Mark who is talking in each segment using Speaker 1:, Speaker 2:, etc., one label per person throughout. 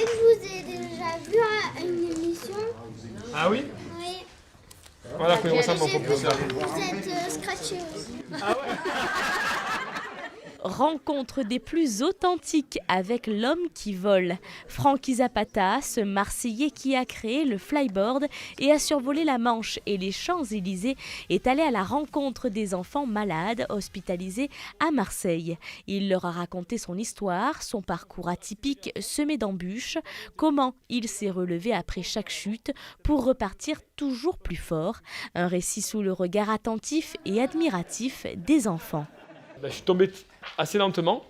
Speaker 1: savez que je vous ai déjà vu à une émission?
Speaker 2: Ah oui?
Speaker 1: Oui.
Speaker 2: Voilà, il ressemble
Speaker 1: J'ai
Speaker 2: un
Speaker 1: vu
Speaker 2: peu
Speaker 1: que
Speaker 2: ça.
Speaker 1: vous êtes scratché aussi.
Speaker 3: Rencontre des plus authentiques avec l'homme qui vole. Francky Zapata, ce Marseillais qui a créé le flyboard et a survolé la Manche et les Champs-Élysées, est allé à la rencontre des enfants malades hospitalisés à Marseille. Il leur a raconté son histoire, son parcours atypique semé d'embûches, comment il s'est relevé après chaque chute pour repartir toujours plus fort. Un récit sous le regard attentif et admiratif des enfants.
Speaker 2: Je suis tombé assez lentement,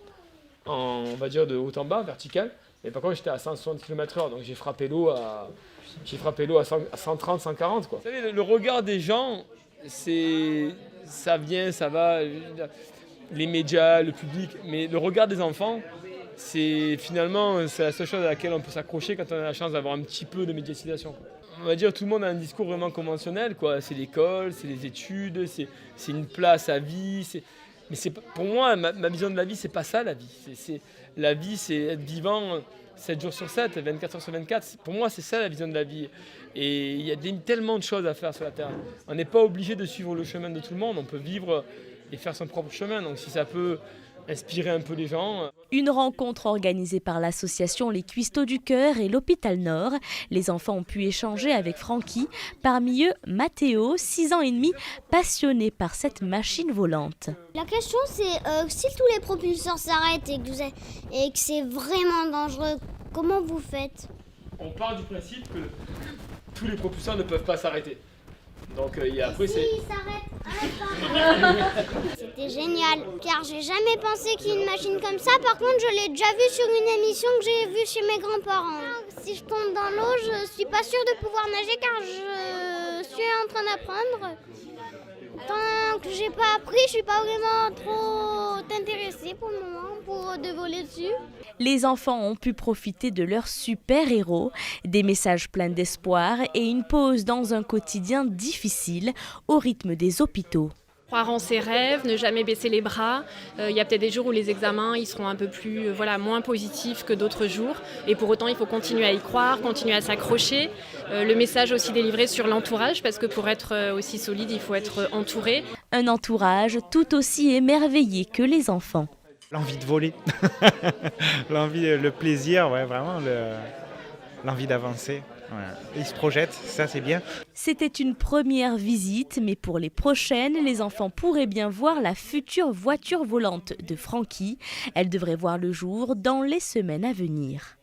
Speaker 2: on va dire de haut en bas, vertical. Mais par contre, j'étais à 160 km/h, donc j'ai frappé l'eau à 130, 140. Quoi. Vous savez, le regard des gens, ça vient, ça va, les médias, le public. Mais le regard des enfants, c'est la seule chose à laquelle on peut s'accrocher quand on a la chance d'avoir un petit peu de médiatisation. Quoi. On va dire tout le monde a un discours vraiment conventionnel, quoi. C'est l'école, c'est les études, c'est une place à vie. Mais pour moi, ma vision de la vie, c'est pas ça la vie. La vie, c'est être vivant 7 jours sur 7, 24 heures sur 24. Pour moi, c'est ça la vision de la vie. Et il y a tellement de choses à faire sur la Terre. On n'est pas obligé de suivre le chemin de tout le monde. On peut vivre et faire son propre chemin. Donc si ça peut inspirer un peu les gens.
Speaker 3: Une rencontre organisée par l'association Les Cuistots du Cœur et l'Hôpital Nord. Les enfants ont pu échanger avec Francky. Parmi eux, Mathéo, 6 ans et demi, passionné par cette machine volante.
Speaker 1: La question c'est si tous les propulseurs s'arrêtent et que c'est vraiment dangereux, comment vous faites?
Speaker 2: On part du principe que tous les propulseurs ne peuvent pas s'arrêter. Donc après c'est...
Speaker 1: Si, s'arrête. C'était génial, car j'ai jamais pensé qu'il y ait une machine comme ça. Par contre, je l'ai déjà vu sur une émission que j'ai vue chez mes grands-parents. Si je tombe dans l'eau, je suis pas sûre de pouvoir nager car je suis en train d'apprendre. Tant que j'ai pas appris, je suis pas vraiment trop intéressée pour le moment de voler dessus.
Speaker 3: Les enfants ont pu profiter de leurs super-héros, des messages pleins d'espoir et une pause dans un quotidien difficile au rythme des hôpitaux.
Speaker 4: Croire en ses rêves, ne jamais baisser les bras. Il y a peut-être des jours où les examens ils seront un peu plus, moins positifs que d'autres jours. Et pour autant, il faut continuer à y croire, continuer à s'accrocher. Le message aussi délivré sur l'entourage, parce que pour être aussi solide, il faut être entouré.
Speaker 3: Un entourage tout aussi émerveillé que les enfants.
Speaker 5: L'envie de voler, le plaisir, ouais, vraiment, l'envie d'avancer. Ouais. Ils se projettent, ça c'est bien.
Speaker 3: C'était une première visite, mais pour les prochaines, les enfants pourraient bien voir la future voiture volante de Francky. Elle devrait voir le jour dans les semaines à venir.